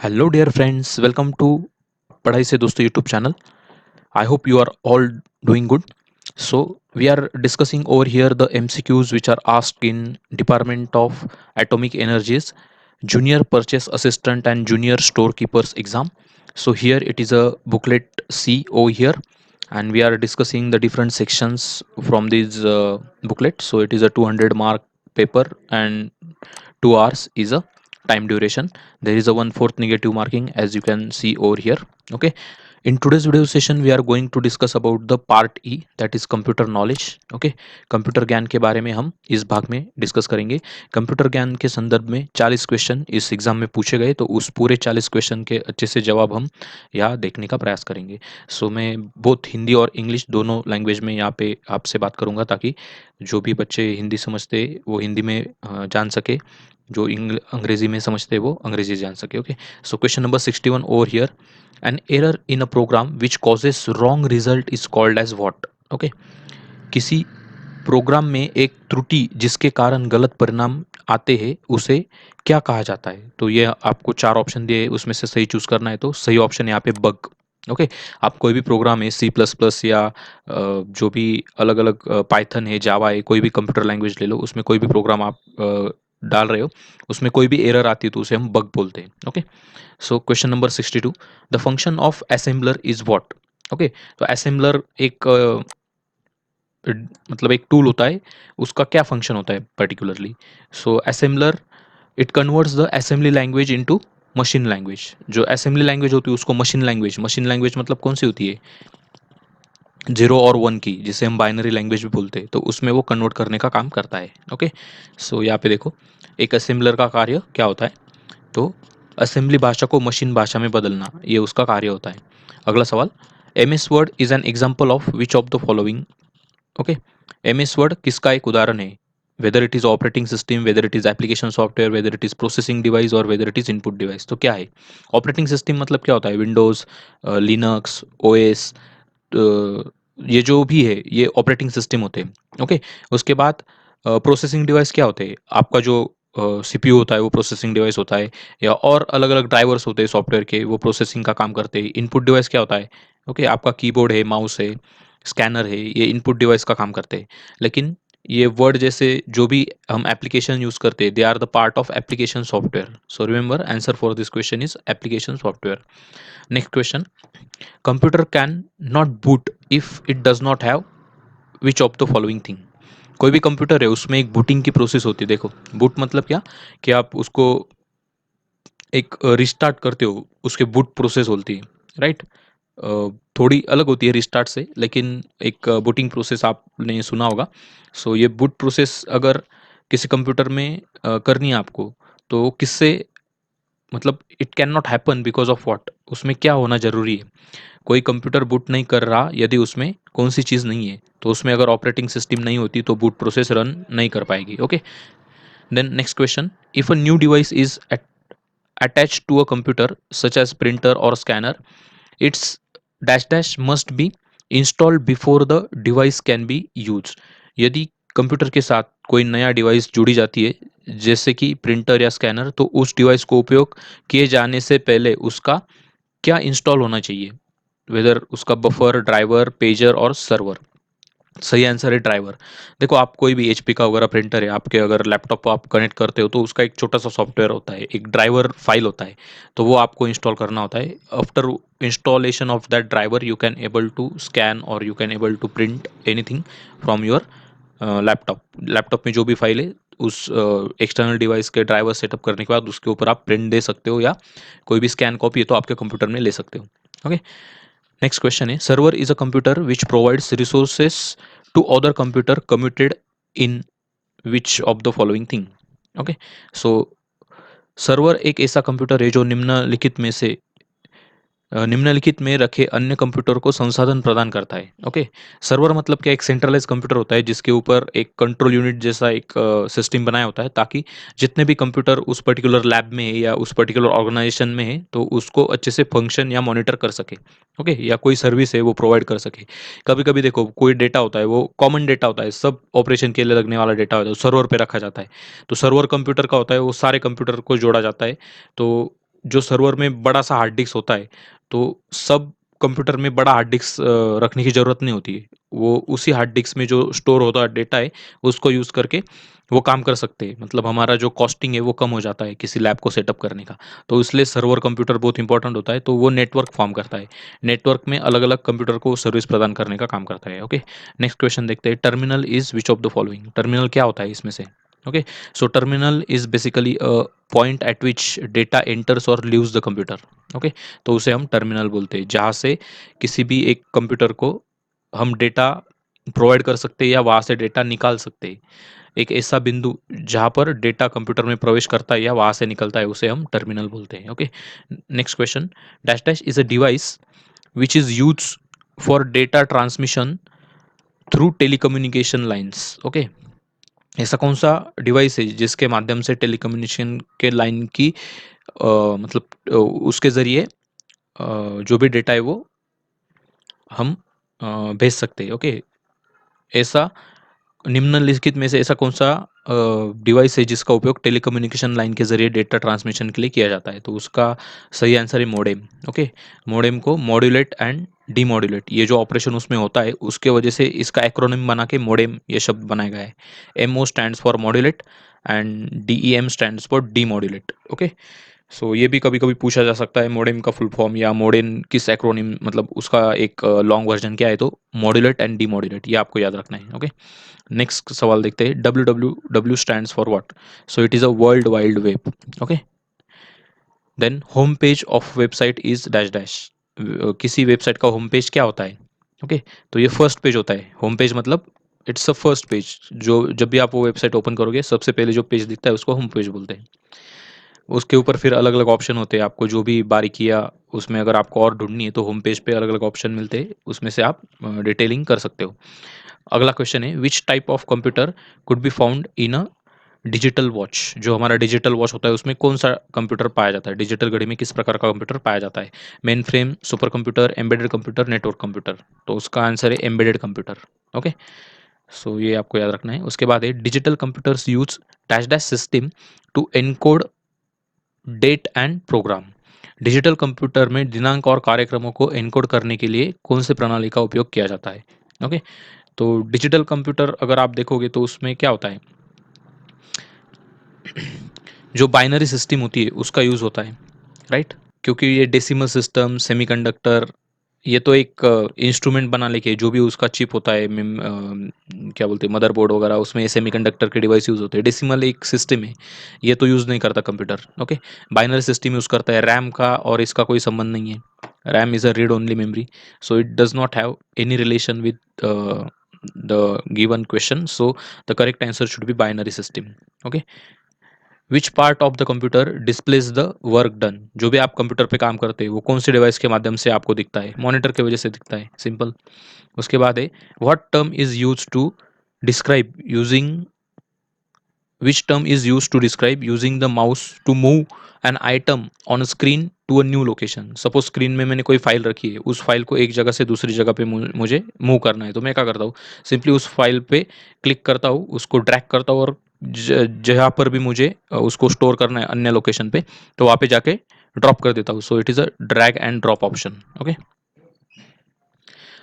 Hello dear friends, welcome to पढ़ाई से दोस्तों YouTube channel. I hope you are all doing good. So we are discussing over here the MCQs which are asked in Department of Atomic Energies Junior Purchase Assistant and Junior Storekeepers exam. So here it is a booklet C over here, and we are discussing the different sections from this booklet. So it is a 200 mark paper, and 2 hours is a time duration. There is a 1/4 negative marking as you can see over here. Okay, in today's video session we are going to discuss about the part E, that is computer knowledge. Okay, computer ज्ञान के बारे में हम इस भाग में discuss करेंगे. Computer ज्ञान के संदर्भ में 40 क्वेश्चन इस एग्जाम में पूछे गए, तो उस पूरे 40 क्वेश्चन के अच्छे से जवाब हम यहाँ देखने का प्रयास करेंगे. सो मैं बोथ हिंदी और इंग्लिश दोनों लैंग्वेज में यहाँ पे आपसे बात करूँगा, ताकि जो भी बच्चे हिंदी समझते वो हिंदी में जान सके, जो अंग्रेजी में समझते वो अंग्रेजी जान सके. Okay, so question number 61 over here. An error in a program which causes wrong result is called as what? Okay, किसी प्रोग्राम में एक त्रुटि जिसके कारण गलत परिणाम आते हैं उसे क्या कहा जाता है? तो ये आपको 4 ऑप्शन दिए, उसमें से सही चूज करना है. तो सही ऑप्शन यहाँ पे बग. ओके, आप कोई भी प्रोग्राम है, सी प्लस प्लस या जो भी अलग अलग पाइथन है, जावा है, कोई भी कंप्यूटर लैंग्वेज ले लो, उसमें कोई भी प्रोग्राम आप डाल रहे हो, उसमें कोई भी एरर आती है तो उसे हम बग बोलते हैं. Okay, so question number 62, the function of assembler is what? Okay, तो असेंबलर एक मतलब एक टूल होता है, उसका क्या फंक्शन होता है particularly? So assembler it converts the assembly language into machine language. जो असेंबली लैंग्वेज होती है उसको मशीन लैंग्वेज मतलब कौन सी होती है? 0 और 1 की, जिसे हम बाइनरी लैंग्वेज भी बोलते हैं, तो उसमें वो कन्वर्ट करने का काम करता है. ओके, सो यहाँ पे देखो, एक असेंबलर का कार्य क्या होता है? तो असेंबली भाषा को मशीन भाषा में बदलना, ये उसका कार्य होता है. अगला सवाल, M S Word is an example of which of the following? Okay, M S Word किसका एक उदाहरण है? Whether it is operating system, whether it is application software, whether it is processing device और whether it is input device. तो क्या है operating system? मतलब क्या होता है? विंडोज, लिनक्स, ओएस, ये जो भी है ये ऑपरेटिंग सिस्टम होते हैं. ओके, उसके बाद प्रोसेसिंग डिवाइस क्या होते हैं? आपका जो सीपीयू होता है वो प्रोसेसिंग डिवाइस होता है, या और अलग अलग ड्राइवर्स होते हैं सॉफ्टवेयर के, वो प्रोसेसिंग का काम करते हैं. इनपुट डिवाइस क्या होता है? ओके, आपका कीबोर्ड है, माउस है, स्कैनर है, ये इनपुट डिवाइस का काम करते हैं. लेकिन ये वर्ड जैसे जो भी हम एप्लीकेशन यूज करते हैं, they are the part of application software. So remember, answer for this question is application software. Next question, computer can not boot if it does not have which of the following thing? कोई भी computer है उसमें एक booting की process होती है. देखो, boot मतलब क्या, कि आप उसको एक रिस्टार्ट करते हो, उसके बूट प्रोसेस होती है, राइट? थोड़ी अलग होती है रिस्टार्ट से, लेकिन एक बूटिंग प्रोसेस आपने सुना होगा. सो ये बूट प्रोसेस अगर किसी कंप्यूटर में करनी है आपको, तो किससे, मतलब it can not happen because of what? उसमें क्या होना जरूरी है? कोई कंप्यूटर बूट नहीं कर रहा यदि उसमें कौन सी चीज़ नहीं है, तो उसमें अगर ऑपरेटिंग सिस्टम नहीं होती तो बूट प्रोसेस रन नहीं कर पाएगी. Okay, then next question, if a new device is attached to a computer such as printer or scanner, its dash dash must be installed before the device can be used. यदि computer के साथ कोई नया device जुड़ी जाती है, जैसे कि प्रिंटर या स्कैनर, तो उस डिवाइस को उपयोग किए जाने से पहले उसका क्या इंस्टॉल होना चाहिए? वेदर उसका बफर, ड्राइवर, पेजर और सर्वर. सही आंसर है ड्राइवर. देखो, आप कोई भी एचपी का वगैरह प्रिंटर है आपके, अगर लैपटॉप आप कनेक्ट करते हो तो उसका एक छोटा सा सॉफ्टवेयर होता है, एक ड्राइवर फाइल होता है, तो वो आपको इंस्टॉल करना होता है. After installation of that driver you can able to scan और you can able to print anything from your laptop. Laptop में जो भी फाइल है, उस एक्सटर्नल डिवाइस के ड्राइवर सेटअप करने के बाद उसके ऊपर आप प्रिंट दे सकते हो, या कोई भी स्कैन कॉपी है तो आपके कंप्यूटर में ले सकते हो. ओके, नेक्स्ट क्वेश्चन है, server is a computer which provides resources to other computer commuted in which of the following thing? Okay, so server एक ऐसा कंप्यूटर है जो निम्नलिखित में से निम्नलिखित में रखे अन्य कंप्यूटर को संसाधन प्रदान करता है. ओके, सर्वर मतलब क्या, एक सेंट्रलाइज कंप्यूटर होता है जिसके ऊपर एक कंट्रोल यूनिट जैसा एक सिस्टम बनाया होता है, ताकि जितने भी कंप्यूटर उस पर्टिकुलर लैब में है या उस पर्टिकुलर ऑर्गेनाइजेशन में है, तो उसको अच्छे से फंक्शन या मॉनिटर कर सके. ओके, या कोई सर्विस है वो प्रोवाइड कर सके. कभी कभी देखो, कोई डेटा होता है वो कॉमन डेटा होता है, सब ऑपरेशन के लिए लगने वाला डेटा होता है, सर्वर पे रखा जाता है. तो सर्वर कंप्यूटर का होता है, वो सारे कंप्यूटर को जोड़ा जाता है. तो जो सर्वर में बड़ा सा हार्ड डिस्क होता है, तो सब कंप्यूटर में बड़ा हार्ड डिस्क रखने की ज़रूरत नहीं होती है। वो उसी हार्ड डिस्क में जो स्टोर होता है डेटा है, उसको यूज़ करके वो काम कर सकते हैं। मतलब हमारा जो कॉस्टिंग है वो कम हो जाता है किसी लैब को सेटअप करने का। तो इसलिए सर्वर कंप्यूटर बहुत इंपॉर्टेंट होता है, तो वो नेटवर्क फॉर्म करता है। नेटवर्क में अलग-अलग कंप्यूटर को सर्विस प्रदान करने का काम करता है, ओके। नेक्स्ट क्वेश्चन देखते हैं, terminal is which of the following? Terminal क्या होता है इसमें से? Okay, so terminal is basically a point eight which data enters और लीव्स द कंप्यूटर, ओके। तो उसे हम टर्मिनल बोलते हैं, जहाँ से किसी भी एक कंप्यूटर को हम डेटा प्रोवाइड कर सकते हैं या वहाँ से डेटा निकाल सकते हैं। एक ऐसा बिंदु जहाँ पर डेटा कंप्यूटर में प्रवेश करता है या वहाँ से निकलता है, उसे हम टर्मिनल बोलते हैं, okay. Next question, dash dash is a device which is use for data transmission through telecommunication lines, okay. ऐसा कौन सा डिवाइस है जिसके माध्यम से टेलीकम्युनिकेशन के लाइन की मतलब उसके ज़रिए जो भी डेटा है वो हम भेज सकते हैं, ओके। ऐसा निम्नलिखित में से ऐसा कौन सा डिवाइस है जिसका उपयोग टेलीकम्युनिकेशन लाइन के ज़रिए डेटा ट्रांसमिशन के लिए किया जाता है? तो उसका सही आंसर है मॉडेम, ओके। मॉडेम को मॉड्यूलेट एंड डीमॉड्यूलेट, ये जो ऑपरेशन उसमें होता है उसके वजह से इसका एक्रोनिम बना के मॉडेम ये शब्द बनाया गया है। MO stands for modulate and DEM stands for demodulate, okay. So ये भी कभी-कभी पूछा जा सकता है मॉडेम का फुल फॉर्म या मॉडेम किस एक्रोनिम, मतलब उसका एक लॉन्ग वर्जन क्या है? तो मॉड्यूलेट एंड डीमॉड्यूलेट, ये आपको याद रखना है, ओके। नेक्स्ट सवाल देखते हैं, W stands for what? So it is a world wide web, okay. Then home page of website is dash dash, किसी वेबसाइट का होम पेज क्या होता है? ओके, तो ये फर्स्ट पेज होता है। होम पेज मतलब इट्स अ फर्स्ट पेज, जो जब भी आप वो वेबसाइट ओपन करोगे सबसे पहले जो पेज दिखता है उसको होम पेज बोलते हैं। उसके ऊपर फिर अलग-अलग ऑप्शन होते हैं, आपको जो भी बारीकियाँ उसमें अगर आपको और ढूँढनी है तो होम पेज पे अलग-अलग ऑप्शन मिलते हैं, उसमें से आप डिटेलिंग कर सकते हो। अगला क्वेश्चन है, which type of computer could be found in a digital watch? जो हमारा डिजिटल वॉच होता है उसमें कौन-सा कंप्यूटर पाया जाता है? डिजिटल घड़ी में किस प्रकार का कंप्यूटर पाया जाता है? Main frame, super computer, embedded computer, network computer. तो उसका आंसर है एम्बेडेड कंप्यूटर, ओके। सो ये आपको याद रखना है। उसके बाद है, digital computers use dash dash system to encode date and program. Digital computer में दिनांक और कार्यक्रमों को एनकोड करने के लिए कौन सी प्रणाली का उपयोग किया जाता है? ओके, तो डिजिटल कंप्यूटर अगर आप देखोगे तो उसमें क्या होता है, जो बाइनरी सिस्टम होती है उसका यूज़ होता है, राइट। क्योंकि ये डेसिमल सिस्टम, सेमीकंडक्टर, ये तो एक इंस्ट्रूमेंट बनाने के जो भी उसका चिप होता है, क्या बोलते हैं, मदरबोर्ड वगैरह, उसमें सेमीकंडक्टर के डिवाइस यूज़ होते हैं। डेसिमल एक सिस्टम है, ये तो यूज़ नहीं करता computer, okay. Binary system use करता है। रैम का और इसका कोई संबंध नहीं है। RAM is a read only memory, so it does not have any relation with the given question, so the correct answer should be binary system, okay. Which part of the computer displays the work done? जो भी आप computer पे काम करते हैं वो कौन से डिवाइस के माध्यम से आपको दिखता है? मॉनिटर की वजह से दिखता है, सिंपल। उसके बाद है, what term is use to describe using, which term is used to describe using the mouse to move an item on a screen to a new location? Suppose screen में मैंने कोई फाइल रखी है, उस file को एक जगह से दूसरी जगह पे मुझे मूव करना है, तो मैं क्या करता हूँ, सिंपली उस फाइल पे क्लिक करता हूँ, उसको ड्रैग करता हूँ और जहाँ पर भी मुझे उसको स्टोर करना है अन्य लोकेशन पे, तो वहाँ पे जाके ड्रॉप कर देता हूँ। सो it is a drag and drop option, okay.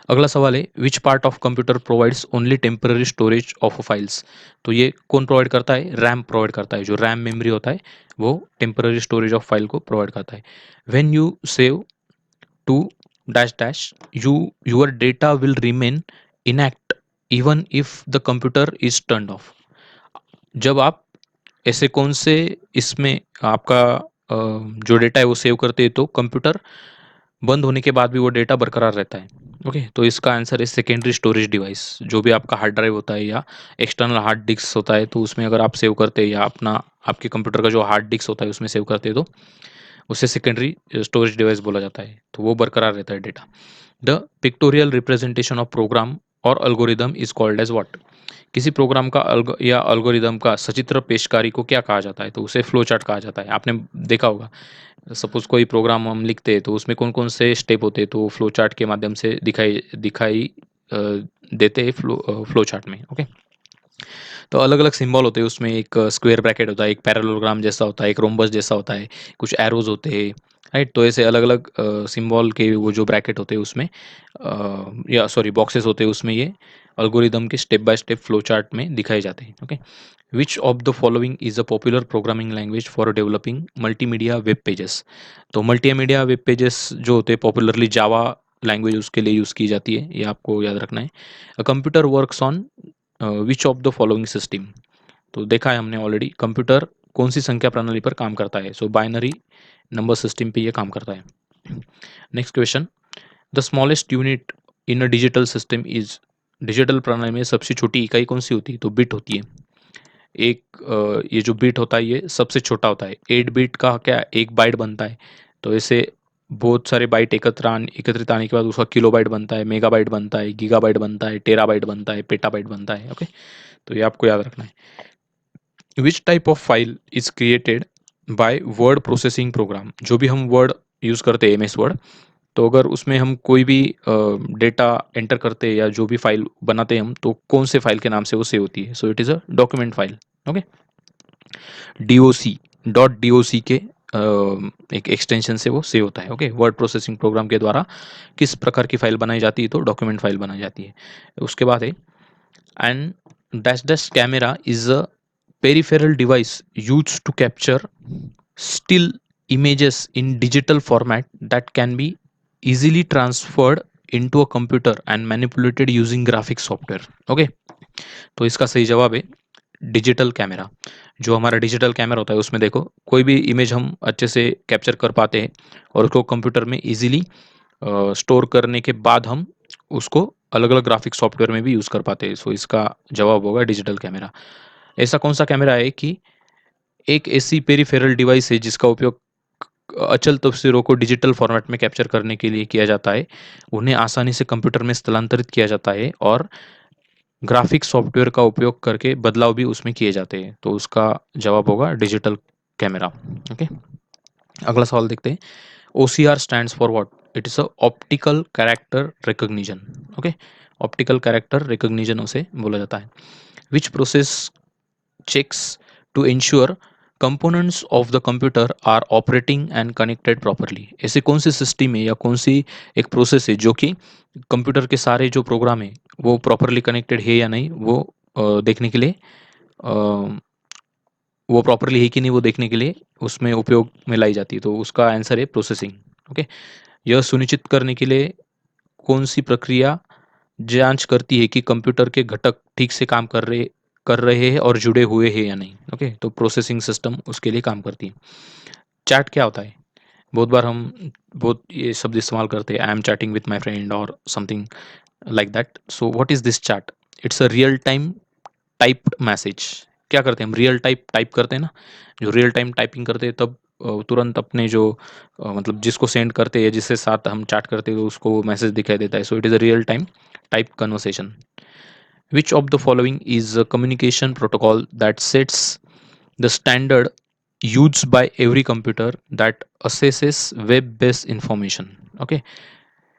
अगला सवाल है, which part of computer provides only temporary storage of files? तो ये कौन प्रोवाइड करता है? रैम प्रोवाइड करता है। जो रैम मेमोरी होता है वो टेम्पररी स्टोरेज ऑफ फाइल को प्रोवाइड करता है। When you save to dash dash, you your data will remain intact even if the computer is turned off. जब आप ऐसे कौन से इसमें आपका जो डेटा है वो सेव करते हैं तो कंप्यूटर बंद होने के बाद भी वो डेटा बरकरार रहता है, ओके। तो इसका आंसर है सेकेंडरी स्टोरेज डिवाइस। जो भी आपका हार्ड ड्राइव होता है या एक्सटर्नल हार्ड डिस्क होता है, तो उसमें अगर आप सेव करते हैं या अपना आपके कंप्यूटर का जो हार्ड डिस्क होता है उसमें सेव करते हैं तो उसे सेकेंडरी स्टोरेज डिवाइस बोला जाता है, तो वो बरकरार रहता है data. The pictorial representation of program और algorithm is called as what? किसी प्रोग्राम का या एल्गोरिदम का सचित्र पेशकारी को क्या कहा जाता है? तो उसे फ्लो चार्ट कहा जाता है। आपने देखा होगा, सपोज कोई प्रोग्राम हम लिखते हैं तो उसमें कौन-कौन से स्टेप होते हैं, तो फ्लो चार्ट के माध्यम से दिखाई दिखाई अ, देते हैं फ्लो चार्ट में, ओके। तो अलग अलग सिंबल होते हैं उसमें, एक स्क्वायर ब्रैकेट होता है, एक पैरेललोग्राम जैसा होता है, एक रोम्बस जैसा होता है, कुछ एरोज होते हैं, राइट। तो ऐसे अलग अलग सिंबल के वो जो ब्रैकेट होते हैं उसमें या सॉरी बॉक्सेस होते हैं उसमें ये अल्गोरिदम के step by step flow chart में दिखाए जाते हैं। Okay, which of the following is a popular programming language for developing multimedia web pages. तो मल्टीमीडिया वेब पेजेस जो होते हैं पॉपुलरली जावा लैंग्वेज उसके लिए यूज़ की जाती है, ये आपको याद रखना है। A computer works on which of the following system. तो देखा है हमने ऑलरेडी, कंप्यूटर कौन सी संख्या प्रणाली पर काम करता है, सो बाइनरी नंबर सिस्टम पे ये काम करता है। Next question, the smallest unit in a digital system is. Digital प्रणाली में सबसे छोटी इकाई कौन सी होती है, तो बिट होती है। एक ये जो बिट होता है ये सबसे छोटा होता है, 8 बिट का क्या एक बाइट बनता है। तो ऐसे बहुत सारे बाइट एकत्रित आने के बाद उसका किलोबाइट बनता है, मेगाबाइट बनता है, गीगाबाइट बनता है, टेराबाइट बनता है, पेटाबाइट बनता है। ओके, तो ये आपको याद रखना है। Which type of file is created by word processing program. जो भी हम वर्ड यूज़ करते हैं MS वर्ड, तो अगर उसमें हम कोई भी डेटा एंटर करते हैं या जो भी फाइल बनाते हैं हम, तो कौन से फाइल के नाम से वो सेव होती है, सो it is a document file. Okay, DOC के एक एक्सटेंशन से वो सेव होता है। ओके, वर्ड प्रोसेसिंग प्रोग्राम के द्वारा किस प्रकार की फाइल बनाई जाती है, तो डॉक्यूमेंट फाइल बनाई जाती है। उसके बाद है and dash dash camera is a peripheral device used to capture still images in digital format that can be easily transferred into a computer and manipulated using graphics software. Okay, तो इसका सही जवाब है डिजिटल कैमरा। जो हमारा digital camera होता है उसमें देखो कोई भी इमेज हम अच्छे से कैप्चर कर पाते हैं और उसको कंप्यूटर में इजीली स्टोर करने के बाद हम उसको अलग अलग ग्राफिक सॉफ्टवेयर में भी यूज़ कर पाते हैं। सो इसका जवाब होगा डिजिटल कैमरा। ऐसा कौन सा कैमरा है कि एक ऐसी पेरिफेरल डिवाइस है जिसका उपयोग अचल तस्वीरों को डिजिटल फॉर्मेट में कैप्चर करने के लिए किया जाता है, उन्हें आसानी से कंप्यूटर में स्थलांतरित किया जाता है और ग्राफिक सॉफ्टवेयर का उपयोग करके बदलाव भी उसमें किए जाते हैं। तो उसका जवाब होगा डिजिटल कैमरा। ओके, अगला सवाल देखते हैं। OCR stands for what. It is a optical character recognition. Okay, optical character recognition उसे बोला जाता है। Which process checks to ensure components of the computer are operating and connected properly। ऐसे कौन सी सिस्टम है या कौन सी एक प्रोसेस है जो कि कंप्यूटर के सारे जो प्रोग्राम है वो प्रॉपरली कनेक्टेड है या नहीं, वो देखने के लिए वो प्रॉपरली है कि नहीं वो देखने के लिए उसमें उपयोग में लाई जाती है। तो उसका आंसर है प्रोसेसिंग। ओके, यह सुनिश्चित करने के लिए कौन सी प्रक्रिया जांच करती है कि कंप्यूटर के घटक ठीक से काम कर रहे हैं और जुड़े हुए हैं या नहीं। ओके, तो प्रोसेसिंग सिस्टम उसके लिए काम करती है। चैट क्या होता है, बहुत बार हम बहुत ये शब्द इस्तेमाल करते हैं, I am chatting with my friend और something like that. So what is this chat. It's a real time typed message. क्या करते हैं हम, रियल टाइप करते हैं ना, जो रियल टाइम टाइपिंग करते हैं तब तुरंत अपने जो मतलब जिसको सेंड करते हैं जिसके साथ हम चैट करते हैं उसको वो मैसेज दिखाई देता है। सो it is a real time type conversation. Which of the following is a communication protocol that sets the standard used by every computer that assesses web-based information? Okay,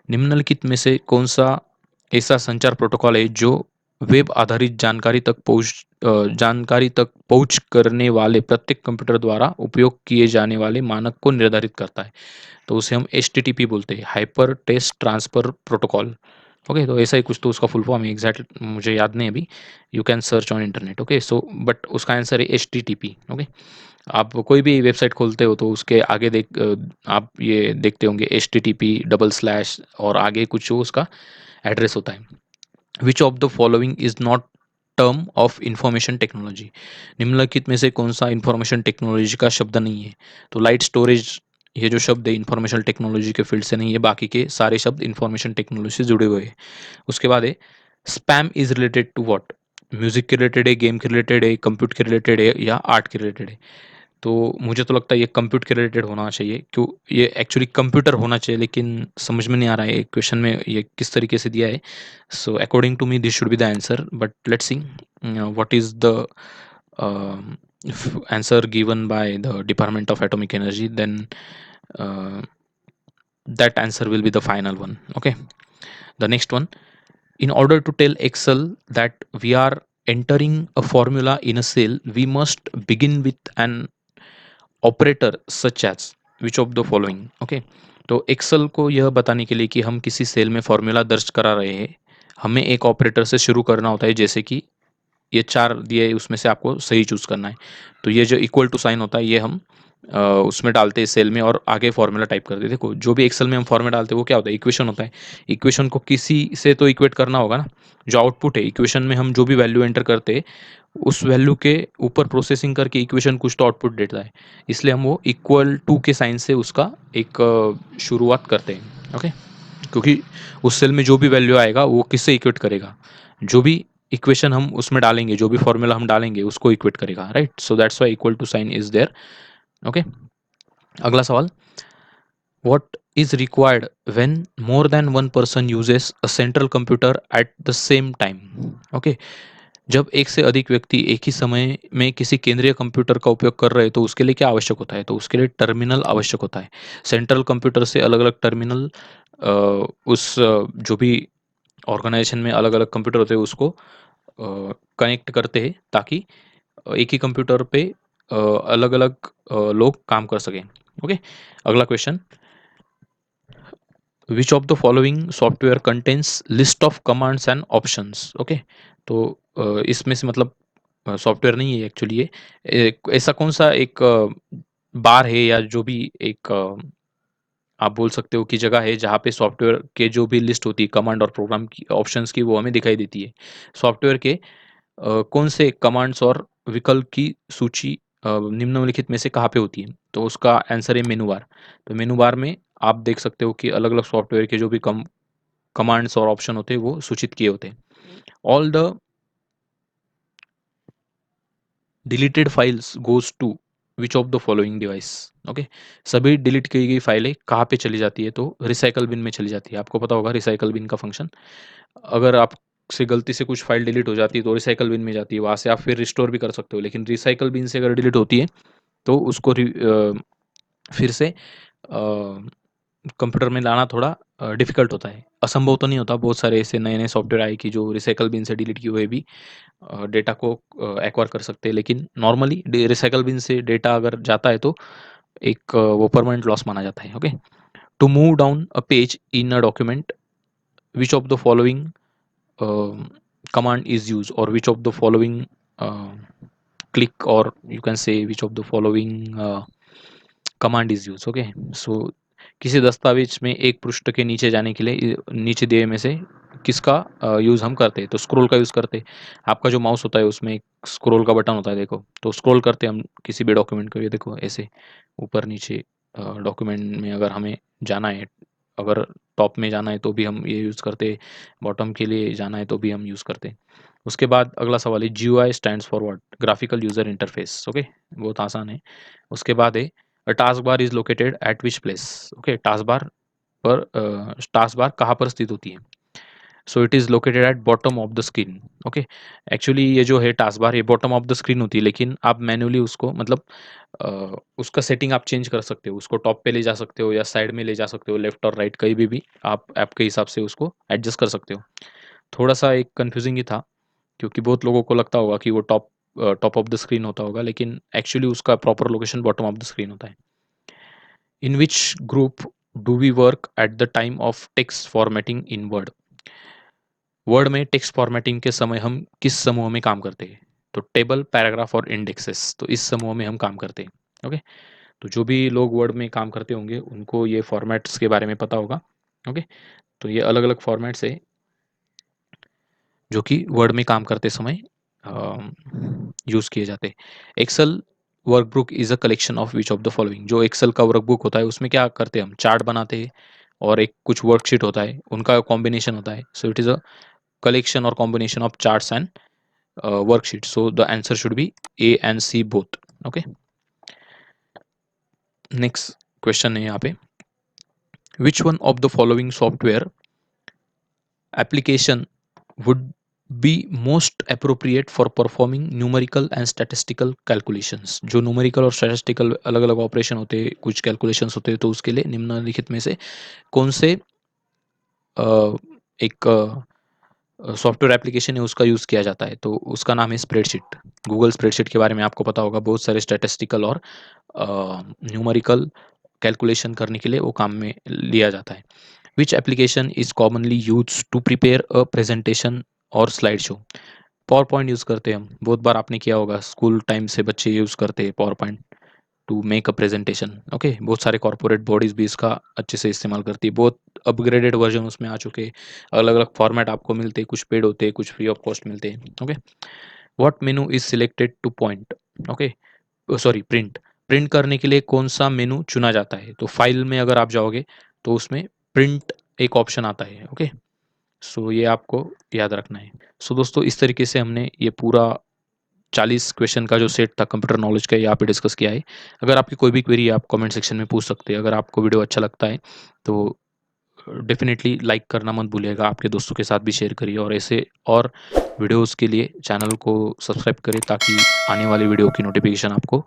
निम्नलिखित में से कौन सा ऐसा संचार प्रोटोकॉल है जो वेब आधारित जानकारी तक पहुंच करने वाले प्रत्येक कंप्यूटर द्वारा उपयोग किए जाने वाले मानक को निर्धारित करता है। तो उसे हम HTTP बोलते हैं, hyper text transfer protocol. Okay, तो ऐसा ही कुछ तो उसका फुल फॉर्म है, एग्जैक्ट मुझे याद नहीं अभी, you can search on internet. Okay, so but उसका आंसर है HTTP। ओके, आप कोई भी वेबसाइट खोलते हो तो उसके आगे आप ये देखते होंगे HTTP डबल स्लैश और आगे कुछ वो उसका एड्रेस होता है। विच of the following is not term of information technology. निम्नलिखित में से कौन सा इंफॉर्मेशन टेक्नोलॉजी का शब्द नहीं है, तो लाइट स्टोरेज ये जो शब्द है इंफॉर्मेशन टेक्नोलॉजी के फील्ड से नहीं है, बाकी के सारे शब्द इंफॉर्मेशन टेक्नोलॉजी से जुड़े हुए हैं। उसके बाद है spam is related to what. Music के रिलेटेड है, गेम के रिलेटेड है, कंप्यूटर के रिलेटेड है या आर्ट के रिलेटेड है। तो मुझे तो लगता है ये कंप्यूटर के रिलेटेड होना चाहिए, क्यों ये एक्चुअली कंप्यूटर होना चाहिए, लेकिन समझ में नहीं आ रहा है क्वेश्चन में ये किस तरीके से दिया है। So according to me this should be the answer, but let's see what is the answer given by the Department of Atomic Energy, then uh, that answer will be the final one. Okay, the next one, in order to tell Excel that we are entering a formula in a cell, we must begin with an operator such as which of the following. Okay, तो Excel को यह बताने के लिए कि हम किसी cell में फॉर्मूला दर्ज करा रहे हैं, हमें एक ऑपरेटर से शुरू करना होता है, जैसे कि ये 4 दिए हैं, उसमें से आपको सही चूज़ करना है। तो ये जो इक्वल टू साइन होता है, ये हम उसमें डालते हैं सेल में और आगे फॉर्मूला टाइप करते हैं। देखो, जो भी एक्सेल में हम फॉर्मूला डालते हैं वो क्या होता है, इक्वेशन होता है। इक्वेशन को किसी से तो इक्वेट करना होगा ना। जो आउटपुट है इक्वेशन में, हम जो भी वैल्यू एंटर करते हैं उस वैल्यू के ऊपर प्रोसेसिंग करके इक्वेशन कुछ तो आउटपुट देता है। इसलिए हम वो इक्वल टू के साइन से उसका एक शुरुआत करते हैं। ओके, क्योंकि उस सेल में जो भी वैल्यू आएगा वो किससे इक्वेट करेगा, जो भी इक्वेशन हम उसमें डालेंगे, जो भी फॉर्मूला हम डालेंगे उसको इक्वेट करेगा, right. So that's why equal to sign is there. Okay, अगला सवाल, what is required when more than one person uses a central computer at the same time. Okay, जब एक से अधिक व्यक्ति एक ही समय में किसी केंद्रीय कंप्यूटर का उपयोग कर रहे हैं तो उसके लिए क्या आवश्यक होता है, तो उसके लिए टर्मिनल आवश्यक होता है। सेंट्रल कंप्यूटर से अलग अलग टर्मिनल जो भी ऑर्गेनाइजेशन में अलग अलग कंप्यूटर होते हैं उसको कनेक्ट करते हैं, ताकि एक ही कंप्यूटर पे अलग अलग लोग काम कर सकें। ओके, अगला question, which of the following software contains list of commands and options. Okay, तो इसमें से मतलब सॉफ्टवेयर नहीं है एक्चुअली, ये ऐसा कौन सा एक बार है या जो भी एक आप बोल सकते हो कि जगह है जहाँ पे सॉफ्टवेयर के जो भी लिस्ट होती है कमांड और प्रोग्राम की ऑप्शंस की, वो हमें दिखाई देती है। सॉफ्टवेयर के कौन से कमांड्स और विकल्प की सूची निम्नलिखित में से कहाँ पे होती है, तो उसका आंसर है मेनू बार। तो मेनू बार में आप देख सकते हो कि अलग अलग सॉफ्टवेयर के जो भी कमांड्स और ऑप्शन होते हैं वो सूचित किए होते हैं। All the deleted files goes to which of the following device. Okay, सभी डिलीट की गई फाइलें कहाँ पे चली जाती है, तो रिसाइकल बिन में चली जाती है। आपको पता होगा रिसाइकल बिन का फंक्शन, अगर आप से गलती से कुछ फाइल डिलीट हो जाती है तो रिसाइकल बिन में जाती है, वहाँ से आप फिर रिस्टोर भी कर सकते हो। लेकिन रिसाइकल बिन से अगर डिलीट होती है तो उसको फिर से कंप्यूटर में लाना थोड़ा डिफ़िकल्ट होता है। असंभव तो नहीं होता, बहुत सारे ऐसे नए-नए सॉफ्टवेयर आए कि जो रिसाइकल बिन से डिलीट किए हुए भी डेटा को एक्वायर कर सकते हैं। लेकिन नॉर्मली रिसाइकल बिन से डेटा अगर जाता है तो एक वो परमानेंट लॉस माना जाता है। Okay, to move down a page in a document, which of the following command is used, or which of the following click, or you can say which of the following command is used। Okay, so किसी दस्तावेज में एक पृष्ठ के नीचे जाने के लिए नीचे दिए में से किसका यूज़ हम करते हैं, तो स्क्रॉल का यूज़ करते हैं। आपका जो माउस होता है उसमें एक स्क्रॉल का बटन होता है, देखो, तो स्क्रॉल करते हैं हम किसी भी डॉक्यूमेंट को, ये देखो ऐसे ऊपर नीचे डॉक्यूमेंट में अगर हमें जाना है, अगर टॉप में जाना है तो भी हम ये यूज़ करते, बॉटम के लिए जाना है तो भी हम यूज़ करते। उसके बाद अगला सवाल है, GUI stands for what, graphical user interface. Okay, बहुत आसान है। उसके बाद है, अ task bar is located at which place. Okay, task bar कहाँ पर स्थित होती है, सो it is located at bottom of the screen. Okay, actually ये जो है टास्क बार, ये बॉटम ऑफ द स्क्रीन होती है, लेकिन आप मैन्युअली उसको मतलब उसका सेटिंग आप चेंज कर सकते हो, उसको टॉप पे ले जा सकते हो या साइड में ले जा सकते हो, लेफ्ट और राइट कहीं भी आप आपके हिसाब से उसको एडजस्ट कर सकते हो। थोड़ा सा एक कन्फ्यूजिंग ही था, क्योंकि बहुत लोगों को लगता होगा कि वो टॉप ऑफ द स्क्रीन होता होगा, लेकिन एक्चुअली उसका proper location bottom of the screen होता है। In which group do we work at the time of text formatting in Word. Word में टेक्स्ट फॉर्मेटिंग के समय हम किस समूह में काम करते हैं, तो टेबल, पैराग्राफ और इंडेक्सेस, तो इस समूह में हम काम करते हैं। ओके, तो जो भी लोग वर्ड में काम करते होंगे उनको ये फॉर्मेट्स के बारे में पता होगा। ओके, तो ये अलग अलग फॉर्मेट्स है जो कि वर्ड में काम करते समय यूज़ किए जाते हैं। Excel workbook is a collection of which of the following. जो एक्सेल का वर्कबुक होता है उसमें क्या करते हैं हम, चार्ट बनाते हैं और एक कुछ वर्कशीट होता है, उनका कॉम्बिनेशन होता है। सो it is a collection or combination of charts and worksheets. So the answer should be A and C both. Okay. Next question है यहाँ पे, which one of the following software application would be most appropriate for performing numerical and statistical calculations। जो numerical और statistical अलग अलग operation होते हैं, कुछ कैलकुलेशंस होते हैं, तो उसके लिए निम्नलिखित में से कौन से एक सॉफ्टवेयर एप्लीकेशन है उसका यूज़ किया जाता है, तो उसका नाम है स्प्रेडशीट। गूगल स्प्रेडशीट के बारे में आपको पता होगा, बहुत सारे स्टैटिस्टिकल और न्यूमेरिकल कैलकुलेशन करने के लिए वो काम में लिया जाता है। Which application is commonly used to prepare a presentation और slide show? PowerPoint use करते हैं हम, बहुत बार आपने किया होगा, स्कूल टाइम से बच्चे यूज़ करते हैं power point two make a presentation. Okay, बहुत सारे कॉर्पोरेट बॉडीज़ भी इसका अच्छे से इस्तेमाल करती है, बहुत अपग्रेडेड वर्जन उसमें आ चुके हैं, अलग अलग फॉर्मेट आपको मिलते हैं, कुछ पेड होते हैं, कुछ फ्री ऑफ कॉस्ट मिलते हैं। Okay, what menu is selected two point? Okay, sorry, print. Print करने के लिए कौन सा मेनू चुना जाता है? तो फाइल में अगर आप जाओगे तो उसमें प्रिंट एक ऑप्शन आता है। ओके, सो ये आपको याद रखना है। सो दोस्तों, इस तरीके से हमने ये पूरा 40 क्वेश्चन का जो सेट था कंप्यूटर नॉलेज का, यहाँ पे डिस्कस किया है। अगर आपकी कोई भी क्वेरी है आप कमेंट सेक्शन में पूछ सकते हैं। अगर आपको वीडियो अच्छा लगता है तो डेफिनेटली लाइक करना मत भूलिएगा, आपके दोस्तों के साथ भी शेयर करिए, और ऐसे और वीडियोस के लिए चैनल को सब्सक्राइब करें ताकि आने वाली वीडियो की नोटिफिकेशन आपको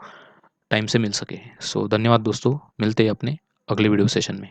टाइम से मिल सके। सो धन्यवाद दोस्तों, मिलते हैं अपने अगले वीडियो सेशन में।